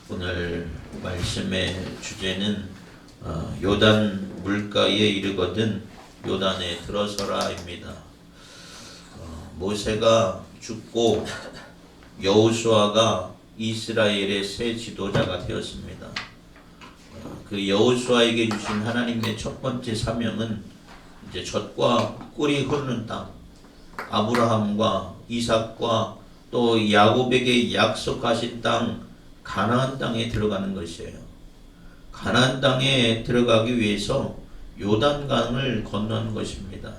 오늘 말씀의 주제는 요단 물가에 이르거든 요단에 들어서라입니다. 모세가 죽고 여호수아가 이스라엘의 새 지도자가 되었습니다. 그 여호수아에게 주신 하나님의 첫 번째 사명은 이제 젖과 꿀이 흐르는 땅, 아브라함과 이삭과 또 야곱에게 약속하신 땅 가나안 땅에 들어가는 것이에요. 가나안 땅에 들어가기 위해서 요단강을 건너는 것입니다.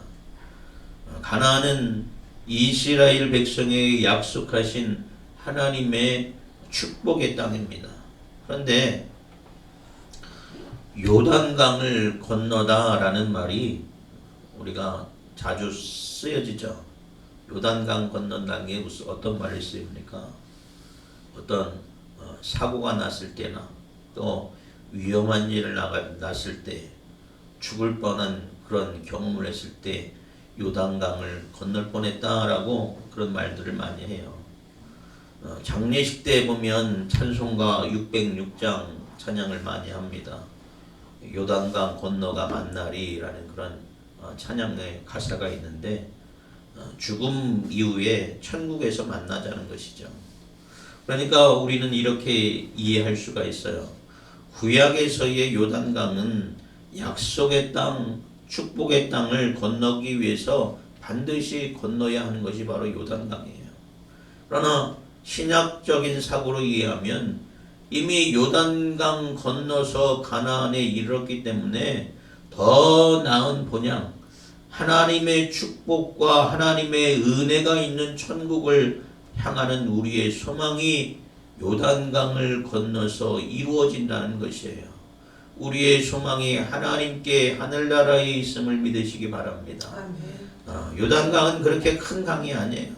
가나안은 이스라엘 백성에게 약속하신 하나님의 축복의 땅입니다. 그런데 요단강을 건너다라는 말이 우리가 자주 쓰여지죠. 요단강 건넌다는 게 무슨 어떤 말이 쓰입니까? 어떤 사고가 났을 때나 또 위험한 일을 났을 때 죽을 뻔한 그런 경험을 했을 때 요단강을 건널 뻔했다라고 그런 말들을 많이 해요. 장례식 때 보면 찬송가 606장 찬양을 많이 합니다. 요단강 건너가 만나리라는 그런 찬양의 가사가 있는데 죽음 이후에 천국에서 만나자는 것이죠. 그러니까 우리는 이렇게 이해할 수가 있어요. 구약에서의 요단강은 약속의 땅, 축복의 땅을 건너기 위해서 반드시 건너야 하는 것이 바로 요단강이에요. 그러나 신약적인 사고로 이해하면 이미 요단강 건너서 가나안에 이르렀기 때문에 더 나은 본향, 하나님의 축복과 하나님의 은혜가 있는 천국을 향하는 우리의 소망이 요단강을 건너서 이루어진다는 것이에요. 우리의 소망이 하나님께 하늘나라에 있음을 믿으시기 바랍니다. 요단강은 그렇게 큰 강이 아니에요.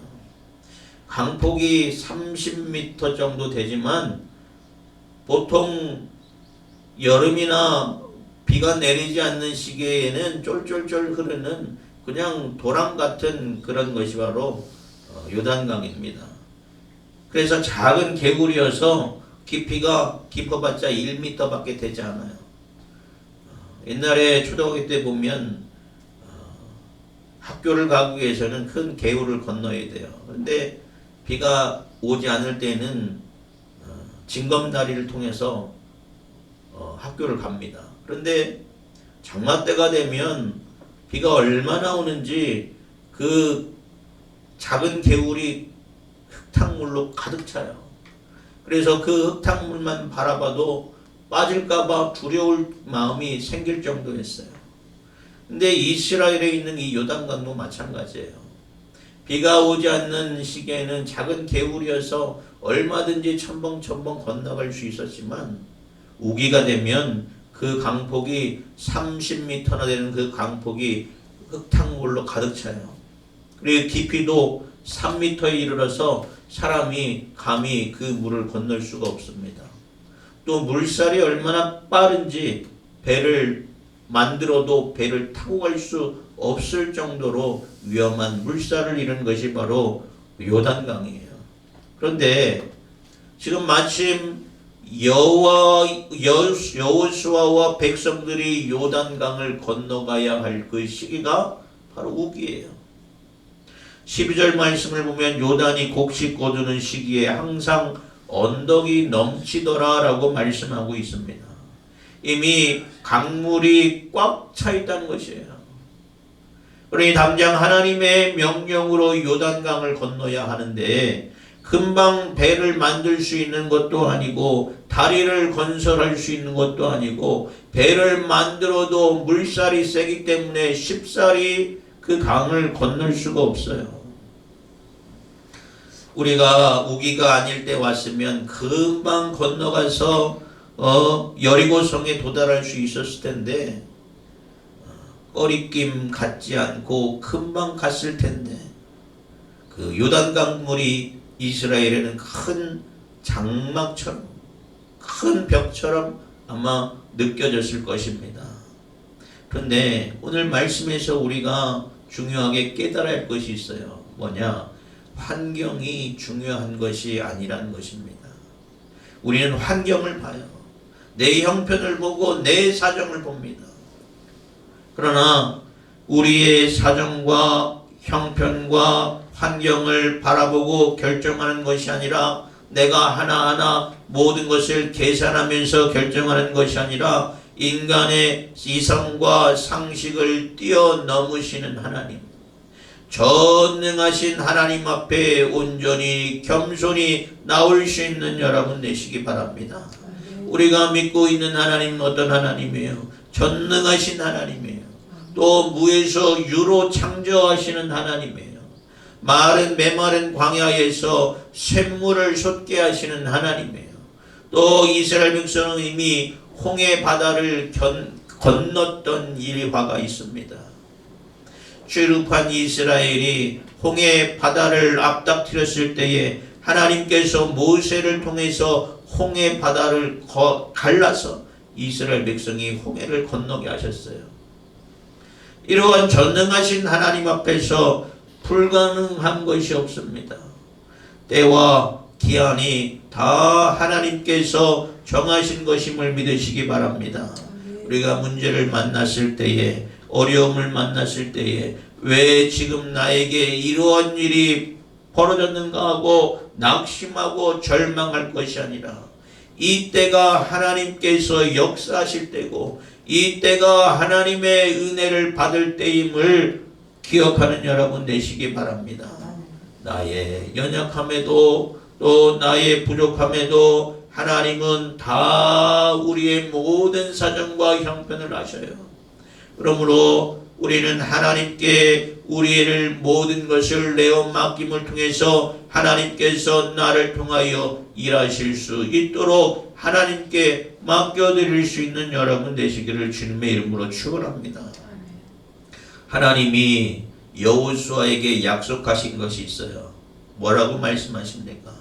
강폭이 30m 정도 되지만 보통 여름이나 비가 내리지 않는 시기에는 쫄쫄쫄 흐르는 그냥 도랑 같은 그런 것이 바로 요단강입니다. 그래서 작은 개울이어서 깊이가 깊어봤자 1m밖에 되지 않아요. 옛날에 초등학교 때 보면 학교를 가기 위해서는 큰 개울을 건너야 돼요. 그런데 비가 오지 않을 때는 징검다리를 통해서 학교를 갑니다. 그런데 장마 때가 되면 비가 얼마나 오는지 그 작은 개울이 흙탕물로 가득 차요. 그래서 그 흙탕물만 바라봐도 빠질까봐 두려울 마음이 생길 정도였어요. 근데 이스라엘에 있는 이 요단강도 마찬가지예요. 비가 오지 않는 시기에는 작은 개울이어서 얼마든지 첨벙첨벙 건너갈 수 있었지만 우기가 되면 그 강폭이 30m나 되는 그 강폭이 흙탕물로 가득 차요. 그리고 깊이도 3m에 이르러서 사람이 감히 그 물을 건널 수가 없습니다. 또 물살이 얼마나 빠른지 배를 만들어도 배를 타고 갈 수 없을 정도로 위험한 물살을 이룬 것이 바로 요단강이에요. 그런데 지금 마침 여호수아와 백성들이 요단강을 건너가야 할 그 시기가 바로 우기예요. 12절 말씀을 보면 요단이 곡식 거두는 시기에 항상 언덕이 넘치더라 라고 말씀하고 있습니다. 이미 강물이 꽉 차 있다는 것이에요. 그러니 당장 하나님의 명령으로 요단강을 건너야 하는데 금방 배를 만들 수 있는 것도 아니고 다리를 건설할 수 있는 것도 아니고 배를 만들어도 물살이 세기 때문에 쉽사리 그 강을 건널 수가 없어요. 우리가 우기가 아닐 때 왔으면 금방 건너가서 여리고성에 도달할 수 있었을 텐데 꺼리낌 갖지 않고 금방 갔을 텐데 그 요단강 물이 이스라엘에는 큰 장막처럼 큰 벽처럼 아마 느껴졌을 것입니다. 그런데 오늘 말씀에서 우리가 중요하게 깨달아야 할 것이 있어요. 뭐냐? 환경이 중요한 것이 아니라는 것입니다. 우리는 환경을 봐요. 내 형편을 보고 내 사정을 봅니다. 그러나 우리의 사정과 형편과 환경을 바라보고 결정하는 것이 아니라, 내가 하나하나 모든 것을 계산하면서 결정하는 것이 아니라 인간의 이성과 상식을 뛰어넘으시는 하나님, 전능하신 하나님 앞에 온전히 겸손히 나올 수 있는 여러분 되시기 바랍니다. 우리가 믿고 있는 하나님은 어떤 하나님이에요? 전능하신 하나님이에요. 또 무에서 유로 창조하시는 하나님이에요. 메마른 광야에서 샘물을 솟게 하시는 하나님이에요. 또 이스라엘 백성은 이미 홍해 바다를 건넜던 일화가 있습니다. 출입한 이스라엘이 홍해 바다를 앞닥뜨렸을 때에 하나님께서 모세를 통해서 홍해 바다를 갈라서 이스라엘 백성이 홍해를 건너게 하셨어요. 이러한 전능하신 하나님 앞에서 불가능한 것이 없습니다. 때와 기한이 다 하나님께서 정하신 것임을 믿으시기 바랍니다. 우리가 문제를 만났을 때에, 어려움을 만났을 때에 왜 지금 나에게 이러한 일이 벌어졌는가 하고 낙심하고 절망할 것이 아니라, 이 때가 하나님께서 역사하실 때고 이 때가 하나님의 은혜를 받을 때임을 기억하는 여러분 되시기 바랍니다. 나의 연약함에도 또 나의 부족함에도 하나님은 다 우리의 모든 사정과 형편을 아셔요. 그러므로 우리는 하나님께 우리의 모든 것을 내어 맡김을 통해서 하나님께서 나를 통하여 일하실 수 있도록 하나님께 맡겨드릴 수 있는 여러분 되시기를 주님의 이름으로 축원합니다. 하나님이 여호수아에게 약속하신 것이 있어요. 뭐라고 말씀하십니까?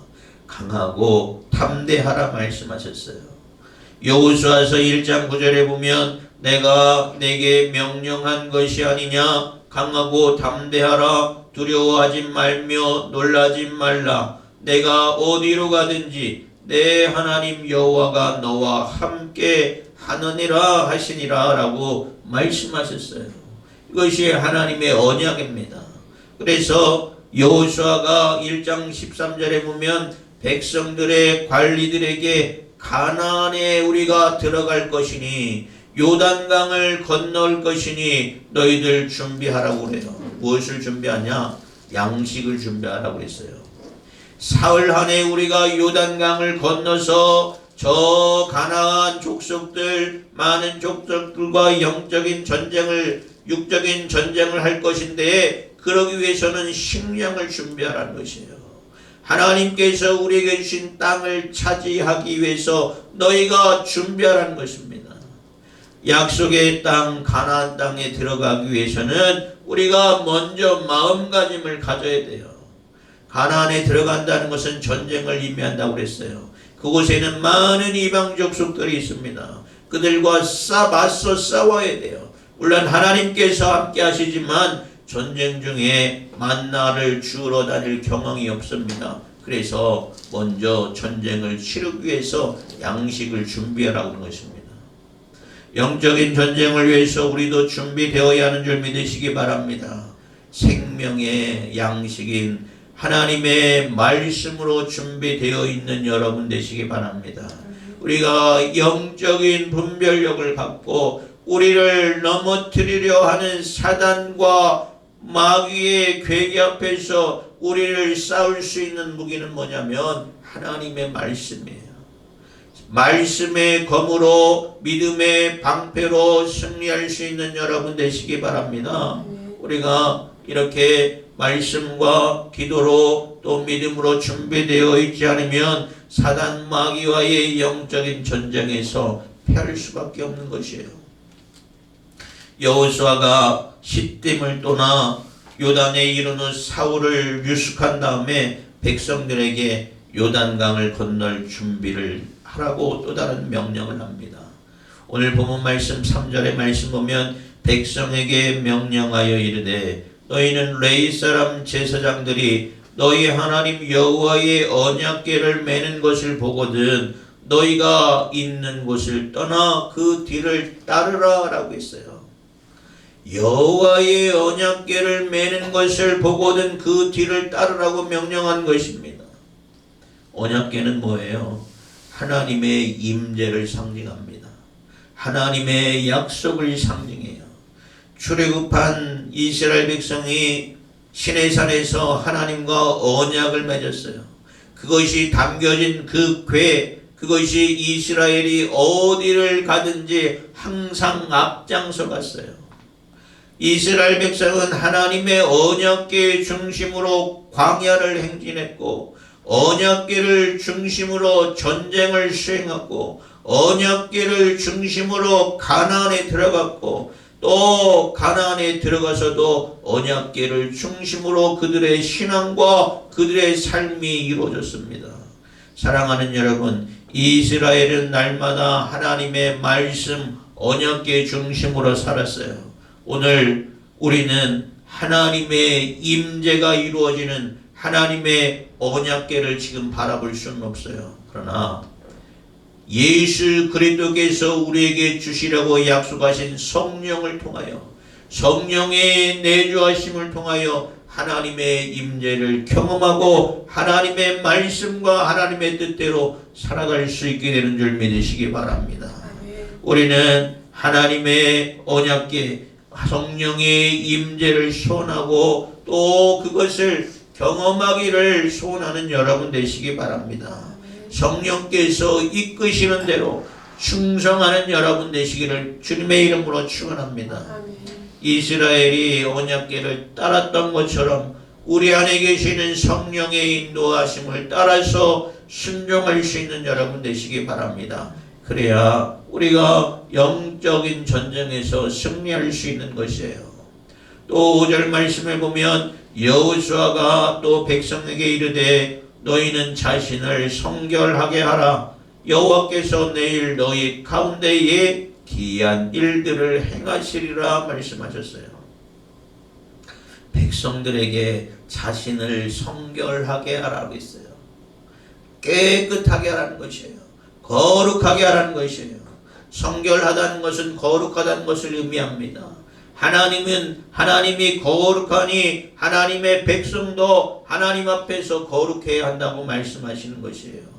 강하고 담대하라 말씀하셨어요. 여호수아서 1장 9절에 보면 내가 내게 명령한 것이 아니냐, 강하고 담대하라, 두려워하지 말며 놀라지 말라, 내가 어디로 가든지 내 하나님 여호와가 너와 함께 하느니라 하시니라 라고 말씀하셨어요. 이것이 하나님의 언약입니다. 그래서 여호수아가 1장 13절에 보면 백성들의 관리들에게 가나안에 우리가 들어갈 것이니 요단강을 건널 것이니 너희들 준비하라고 그래요. 무엇을 준비하냐? 양식을 준비하라고 했어요. 사흘 안에 우리가 요단강을 건너서 저 가나안 족속들, 많은 족속들과 영적인 전쟁을, 육적인 전쟁을 할 것인데, 그러기 위해서는 식량을 준비하라는 것이에요. 하나님께서 우리에게 주신 땅을 차지하기 위해서 너희가 준비하라는 것입니다. 약속의 땅 가나안 땅에 들어가기 위해서는 우리가 먼저 마음가짐을 가져야 돼요. 가나안에 들어간다는 것은 전쟁을 의미한다고 그랬어요. 그곳에는 많은 이방 족속들이 있습니다. 그들과 맞서 싸워야 돼요. 물론 하나님께서 함께 하시지만 전쟁 중에 만나를 주우러 다닐 경험이 없습니다. 그래서 먼저 전쟁을 치르기 위해서 양식을 준비하라고 하는 것입니다. 영적인 전쟁을 위해서 우리도 준비되어야 하는 줄 믿으시기 바랍니다. 생명의 양식인 하나님의 말씀으로 준비되어 있는 여러분 되시기 바랍니다. 우리가 영적인 분별력을 갖고 우리를 넘어뜨리려 하는 사단과 마귀의 괴계 앞에서 우리를 싸울 수 있는 무기는 뭐냐면 하나님의 말씀이에요. 말씀의 검으로 믿음의 방패로 승리할 수 있는 여러분 되시기 바랍니다. 우리가 이렇게 말씀과 기도로 또 믿음으로 준비되어 있지 않으면 사단 마귀와의 영적인 전쟁에서 패할 수밖에 없는 것이에요. 여호수아가 시딤을 떠나 요단에 이른 후 사울을 유숙한 다음에 백성들에게 요단강을 건널 준비를 하라고 또 다른 명령을 합니다. 오늘 본문 말씀 3절의 말씀 보면 백성에게 명령하여 이르되 너희는 레위 사람 제사장들이 너희 하나님 여호와의 언약궤를 매는 것을 보거든 너희가 있는 곳을 떠나 그 뒤를 따르라 라고 했어요. 여호와의 언약궤를 매는 것을 보고든 그 뒤를 따르라고 명령한 것입니다. 언약궤는 뭐예요? 하나님의 임재를 상징합니다. 하나님의 약속을 상징해요. 출애굽한 이스라엘 백성이 시내산에서 하나님과 언약을 맺었어요. 그것이 담겨진 그 궤, 그것이 이스라엘이 어디를 가든지 항상 앞장서 갔어요. 이스라엘 백성은 하나님의 언약궤 중심으로 광야를 행진했고, 언약궤를 중심으로 전쟁을 수행하고, 언약궤를 중심으로 가나안에 들어갔고, 또 가나안에 들어가서도 언약궤를 중심으로 그들의 신앙과 그들의 삶이 이루어졌습니다. 사랑하는 여러분, 이스라엘은 날마다 하나님의 말씀 언약궤 중심으로 살았어요. 오늘 우리는 하나님의 임재가 이루어지는 하나님의 언약궤를 지금 바라볼 수는 없어요. 그러나 예수 그리스도께서 우리에게 주시라고 약속하신 성령을 통하여, 성령의 내주하심을 통하여 하나님의 임재를 경험하고 하나님의 말씀과 하나님의 뜻대로 살아갈 수 있게 되는 줄 믿으시기 바랍니다. 우리는 하나님의 언약궤, 성령의 임재를 소원하고 또 그것을 경험하기를 소원하는 여러분 되시기 바랍니다. 성령께서 이끄시는 대로 충성하는 여러분 되시기를 주님의 이름으로 축원합니다. 이스라엘이 언약궤를 따랐던 것처럼 우리 안에 계시는 성령의 인도하심을 따라서 순종할 수 있는 여러분 되시기 바랍니다. 그래야 우리가 영적인 전쟁에서 승리할 수 있는 것이에요. 또 5절 말씀을 보면 여호수아가 또 백성에게 이르되 너희는 자신을 성결하게 하라. 여호와께서 내일 너희 가운데에 기이한 일들을 행하시리라 말씀하셨어요. 백성들에게 자신을 성결하게 하라고 했어요. 깨끗하게 하라는 것이에요. 거룩하게 하라는 것이에요. 성결하다는 것은 거룩하다는 것을 의미합니다. 하나님은 하나님이 거룩하니 하나님의 백성도 하나님 앞에서 거룩해야 한다고 말씀하시는 것이에요.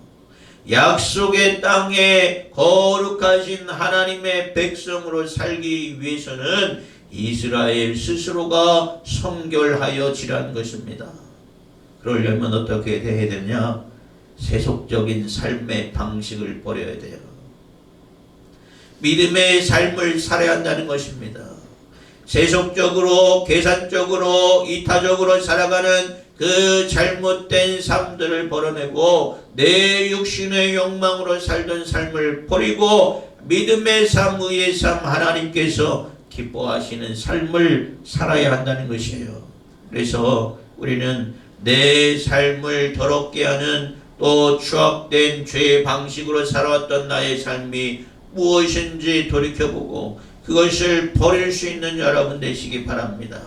약속의 땅에 거룩하신 하나님의 백성으로 살기 위해서는 이스라엘 스스로가 성결하여 지라는 것입니다. 그러려면 어떻게 해야 되냐? 세속적인 삶의 방식을 버려야 돼요. 믿음의 삶을 살아야 한다는 것입니다. 세속적으로, 계산적으로, 이타적으로 살아가는 그 잘못된 삶들을 벌어내고 내 육신의 욕망으로 살던 삶을 버리고 믿음의 삶, 의의 삶, 하나님께서 기뻐하시는 삶을 살아야 한다는 것이에요. 그래서 우리는 내 삶을 더럽게 하는 또 추악된 죄의 방식으로 살아왔던 나의 삶이 무엇인지 돌이켜보고 그것을 버릴 수 있는 여러분 되시기 바랍니다.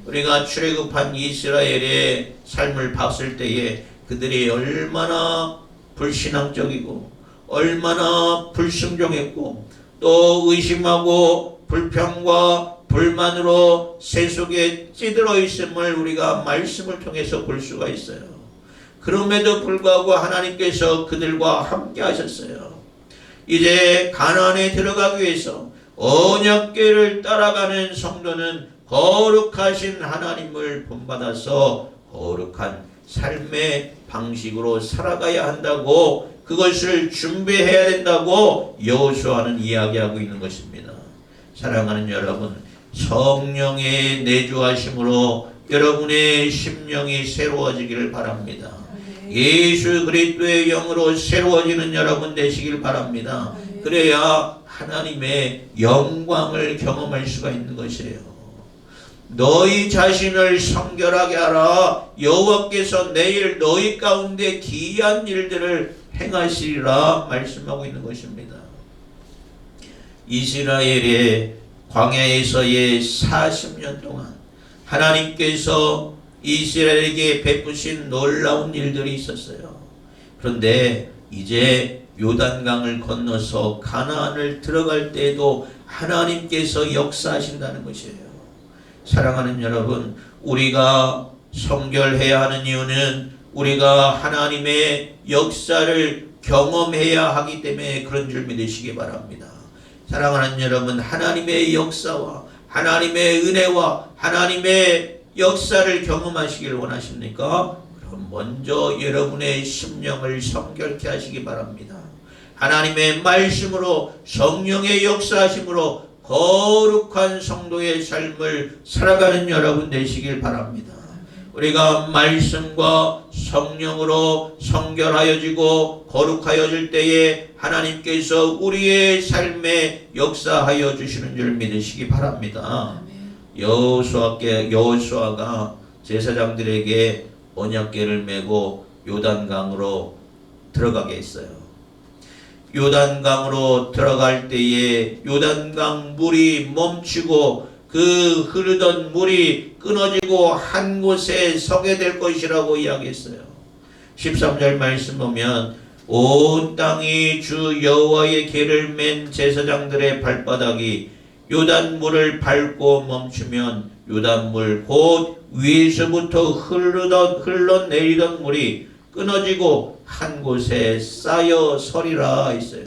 우리가 출애굽한 이스라엘의 삶을 봤을 때에 그들이 얼마나 불신앙적이고 얼마나 불순종했고 또 의심하고 불평과 불만으로 세속에 찌들어 있음을 우리가 말씀을 통해서 볼 수가 있어요. 그럼에도 불구하고 하나님께서 그들과 함께 하셨어요. 이제 가나안에 들어가기 위해서 언약궤를 따라가는 성도는 거룩하신 하나님을 본받아서 거룩한 삶의 방식으로 살아가야 한다고, 그것을 준비해야 된다고 여호수아는 이야기하고 있는 것입니다. 사랑하는 여러분, 성령의 내주하심으로 여러분의 심령이 새로워지기를 바랍니다. 예수 그리스도의 영으로 새로워지는 여러분 되시길 바랍니다. 그래야 하나님의 영광을 경험할 수가 있는 것이에요. 너희 자신을 성결하게 하라. 여호와께서 내일 너희 가운데 기이한 일들을 행하시리라 말씀하고 있는 것입니다. 이스라엘의 광야에서의 40년 동안 하나님께서 이스라엘에게 베푸신 놀라운 일들이 있었어요. 그런데 이제 요단강을 건너서 가나안을 들어갈 때에도 하나님께서 역사하신다는 것이에요. 사랑하는 여러분, 우리가 성결해야 하는 이유는 우리가 하나님의 역사를 경험해야 하기 때문에 그런 줄 믿으시기 바랍니다. 사랑하는 여러분, 하나님의 역사와 하나님의 은혜와 하나님의 역사를 경험하시길 원하십니까? 그럼 먼저 여러분의 심령을 성결케 하시기 바랍니다. 하나님의 말씀으로 성령의 역사하심으로 거룩한 성도의 삶을 살아가는 여러분 되시길 바랍니다. 우리가 말씀과 성령으로 성결하여지고 거룩하여질 때에 하나님께서 우리의 삶에 역사하여 주시는 줄 믿으시기 바랍니다. 여호수아가 제사장들에게 언약궤를 메고 요단강으로 들어가게 했어요. 요단강으로 들어갈 때에 요단강 물이 멈추고 그 흐르던 물이 끊어지고 한 곳에 서게 될 것이라고 이야기했어요. 13절 말씀 보면 온 땅이 주 여호와의 궤를 맨 제사장들의 발바닥이 요단물을 밟고 멈추면 요단물 곧 위에서부터 흘러내리던 물이 끊어지고 한 곳에 쌓여 서리라 했어요.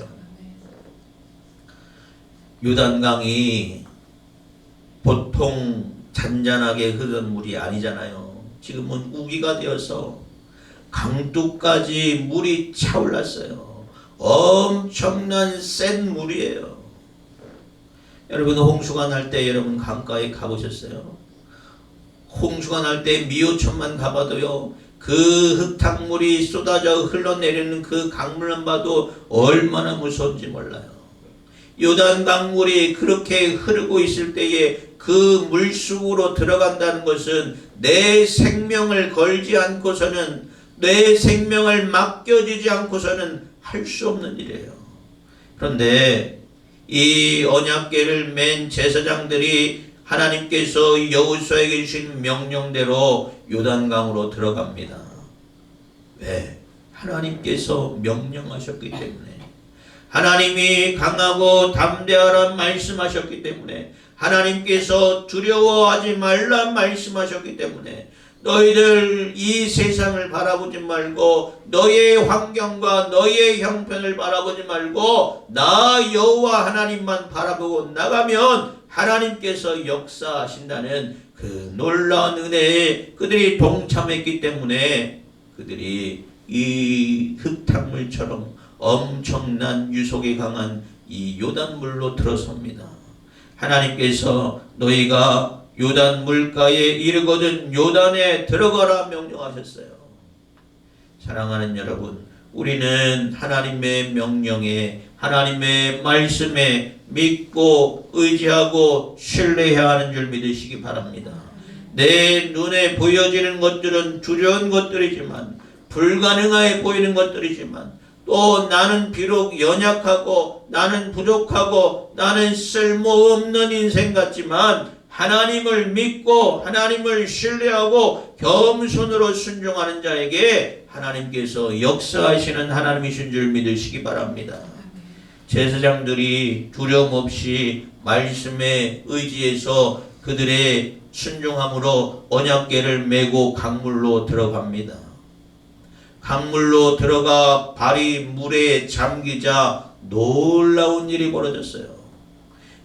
요단강이 보통 잔잔하게 흐르는 물이 아니잖아요. 지금은 우기가 되어서 강둑까지 물이 차올랐어요. 엄청난 센 물이에요. 여러분, 홍수가 날 때 여러분 강가에 가보셨어요? 홍수가 날 때 미호천만 가봐도요, 그 흙탕물이 쏟아져 흘러내리는 그 강물만 봐도 얼마나 무서운지 몰라요. 요단 강물이 그렇게 흐르고 있을 때에 그 물속으로 들어간다는 것은 내 생명을 걸지 않고서는, 내 생명을 맡겨지지 않고서는 할 수 없는 일이에요. 그런데 이 언약궤를 맨 제사장들이 하나님께서 여호수아에게 주신 명령대로 요단강으로 들어갑니다. 왜? 하나님께서 명령하셨기 때문에, 하나님이 강하고 담대하라 말씀하셨기 때문에, 하나님께서 두려워하지 말라 말씀하셨기 때문에, 너희들 이 세상을 바라보지 말고 너의 환경과 너의 형편을 바라보지 말고 나 여호와 하나님만 바라보고 나가면 하나님께서 역사하신다는 그 놀라운 은혜에 그들이 동참했기 때문에 그들이 이 흙탕물처럼 엄청난 유속이 강한 이 요단물로 들어섭니다. 하나님께서 너희가 요단 물가에 이르거든 요단에 들어가라 명령하셨어요. 사랑하는 여러분, 우리는 하나님의 명령에, 하나님의 말씀에 믿고 의지하고 신뢰해야 하는 줄 믿으시기 바랍니다. 내 눈에 보여지는 것들은 두려운 것들이지만, 불가능해 보이는 것들이지만, 또 나는 비록 연약하고 나는 부족하고 나는 쓸모없는 인생 같지만 하나님을 믿고 하나님을 신뢰하고 겸손으로 순종하는 자에게 하나님께서 역사하시는 하나님이신 줄 믿으시기 바랍니다. 제사장들이 두려움 없이 말씀에 의지해서 그들의 순종함으로 언약궤를 메고 강물로 들어갑니다. 강물로 들어가 발이 물에 잠기자 놀라운 일이 벌어졌어요.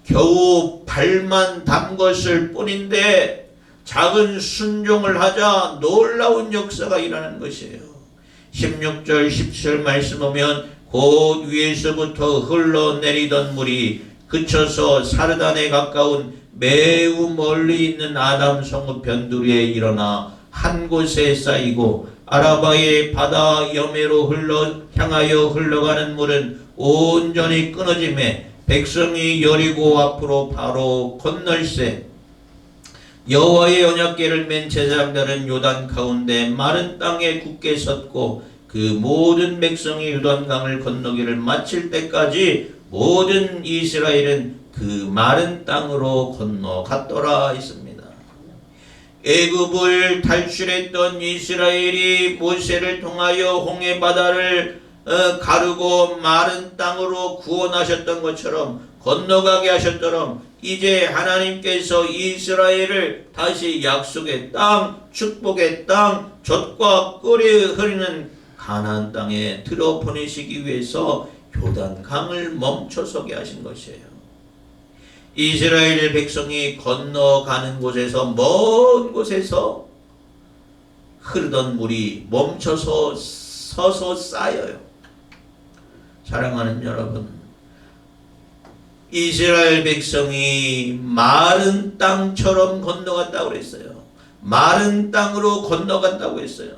겨우 발만 담궜을 뿐인데 작은 순종을 하자 놀라운 역사가 일어나는 것이에요. 16절 17절 말씀 보면 곧 위에서부터 흘러내리던 물이 그쳐서 사르단에 가까운 매우 멀리 있는 아담 성읍 변두리에 일어나 한 곳에 쌓이고 아라바의 바다 여매로 향하여 흘러가는 물은 온전히 끊어지매 백성이 여리고 앞으로 바로 건널세. 여호와의 언약궤를 맨 제사장들은 요단 가운데 마른 땅에 굳게 섰고 그 모든 백성이 요단강을 건너기를 마칠 때까지 모든 이스라엘은 그 마른 땅으로 건너갔더라 했습니다. 애굽을 탈출했던 이스라엘이 모세를 통하여 홍해 바다를 가르고 마른 땅으로 구원하셨던 것처럼 건너가게 하셨더럼 이제 하나님께서 이스라엘을 다시 약속의 땅, 축복의 땅, 젖과 꿀이 흐르는 가나안 땅에 들어보내시기 위해서 요단강을 멈춰서게 하신 것이에요. 이스라엘 백성이 건너가는 곳에서 먼 곳에서 흐르던 물이 멈춰서 서서 쌓여요. 사랑하는 여러분, 이스라엘 백성이 마른 땅처럼 건너갔다고 그랬어요. 마른 땅으로 건너갔다고 했어요.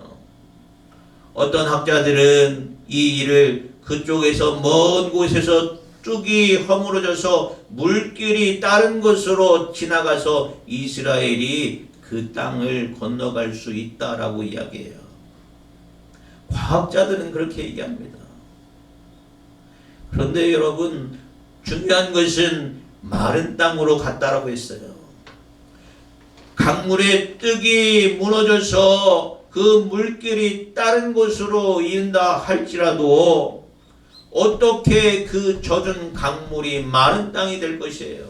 어떤 학자들은 이 일을 그쪽에서 먼 곳에서 뚝이 허물어져서 물길이 다른 곳으로 지나가서 이스라엘이 그 땅을 건너갈 수 있다라고 이야기해요. 과학자들은 그렇게 얘기합니다. 그런데 여러분, 중요한 것은 마른 땅으로 갔다라고 했어요. 강물의 뚝이 무너져서 그 물길이 다른 곳으로 이은다 할지라도 어떻게 그 젖은 강물이 마른 땅이 될 것이에요.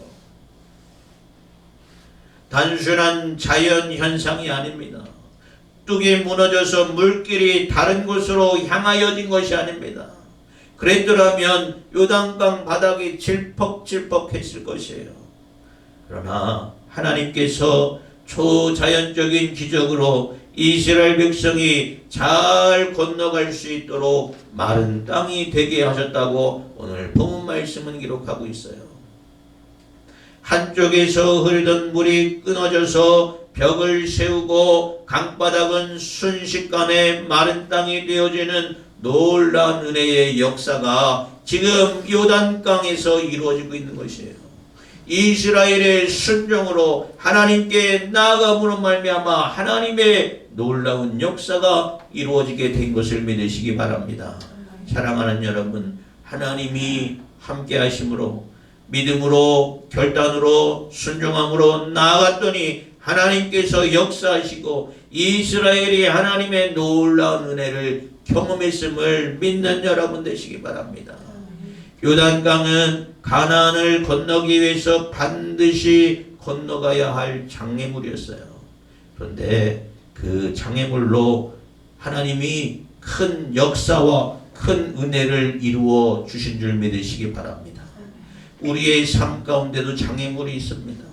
단순한 자연 현상이 아닙니다. 뚝이 무너져서 물길이 다른 곳으로 향하여진 것이 아닙니다. 그랬더라면 요단강 바닥이 질퍽질퍽했을 것이에요. 그러나 하나님께서 초자연적인 기적으로 이스라엘 백성이 잘 건너갈 수 있도록 마른 땅이 되게 하셨다고 오늘 본문 말씀은 기록하고 있어요. 한쪽에서 흐르던 물이 끊어져서 벽을 세우고 강바닥은 순식간에 마른 땅이 되어지는 놀라운 은혜의 역사가 지금 요단강에서 이루어지고 있는 것이에요. 이스라엘의 순종으로 하나님께 나아감으로 말미암아 하나님의 놀라운 역사가 이루어지게 된 것을 믿으시기 바랍니다. 사랑하는 여러분, 하나님이 함께 하심으로 믿음으로 결단으로 순종함으로 나아갔더니 하나님께서 역사하시고 이스라엘이 하나님의 놀라운 은혜를 경험했음을 믿는 여러분 되시기 바랍니다. 요단강은 가나안을 건너기 위해서 반드시 건너가야 할 장애물이었어요. 그런데 그 장애물로 하나님이 큰 역사와 큰 은혜를 이루어 주신 줄 믿으시기 바랍니다. 우리의 삶 가운데도 장애물이 있습니다.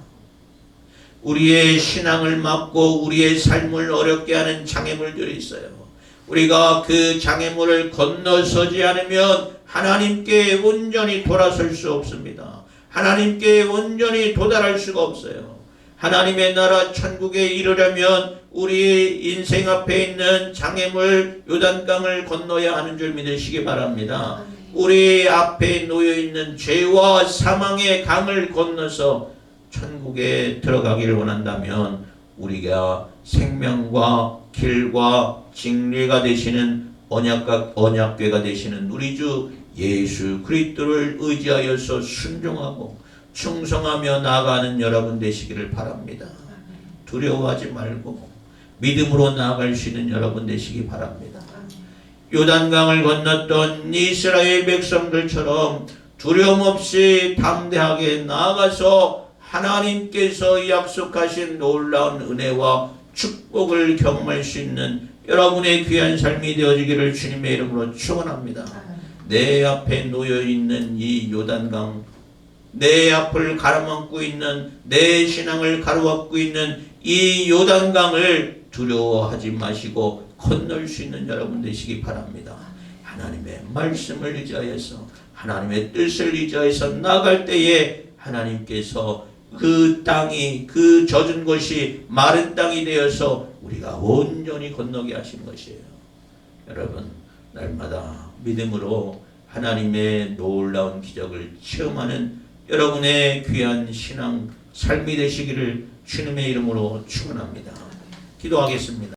우리의 신앙을 막고 우리의 삶을 어렵게 하는 장애물들이 있어요. 우리가 그 장애물을 건너서지 않으면 하나님께 온전히 돌아설 수 없습니다. 하나님께 온전히 도달할 수가 없어요. 하나님의 나라 천국에 이르려면 우리 인생 앞에 있는 장애물 요단강을 건너야 하는 줄 믿으시기 바랍니다. 우리 앞에 놓여있는 죄와 사망의 강을 건너서 천국에 들어가기를 원한다면 우리가 생명과 길과 진리가 되시는 언약궤가 되시는 우리 주 예수 그리스도를 의지하여서 순종하고 충성하며 나아가는 여러분 되시기를 바랍니다. 두려워하지 말고 믿음으로 나아갈 수 있는 여러분 되시기 바랍니다. 요단강을 건넜던 이스라엘 백성들처럼 두려움 없이 담대하게 나아가서 하나님께서 약속하신 놀라운 은혜와 축복을 경험할 수 있는 여러분의 귀한 삶이 되어지기를 주님의 이름으로 축원합니다. 내 앞에 놓여있는 이 요단강, 내 앞을 가로막고 있는 내 신앙을 가로막고 있는 이 요단강을 두려워하지 마시고 건널 수 있는 여러분 되시기 바랍니다. 하나님의 말씀을 의지하여서 하나님의 뜻을 의지하여서 나갈 때에 하나님께서 그 땅이 그 젖은 곳이 마른 땅이 되어서 우리가 온전히 건너게 하신 것이에요. 여러분, 날마다 믿음으로 하나님의 놀라운 기적을 체험하는 여러분의 귀한 신앙 삶이 되시기를 주님의 이름으로 축원합니다. 기도하겠습니다.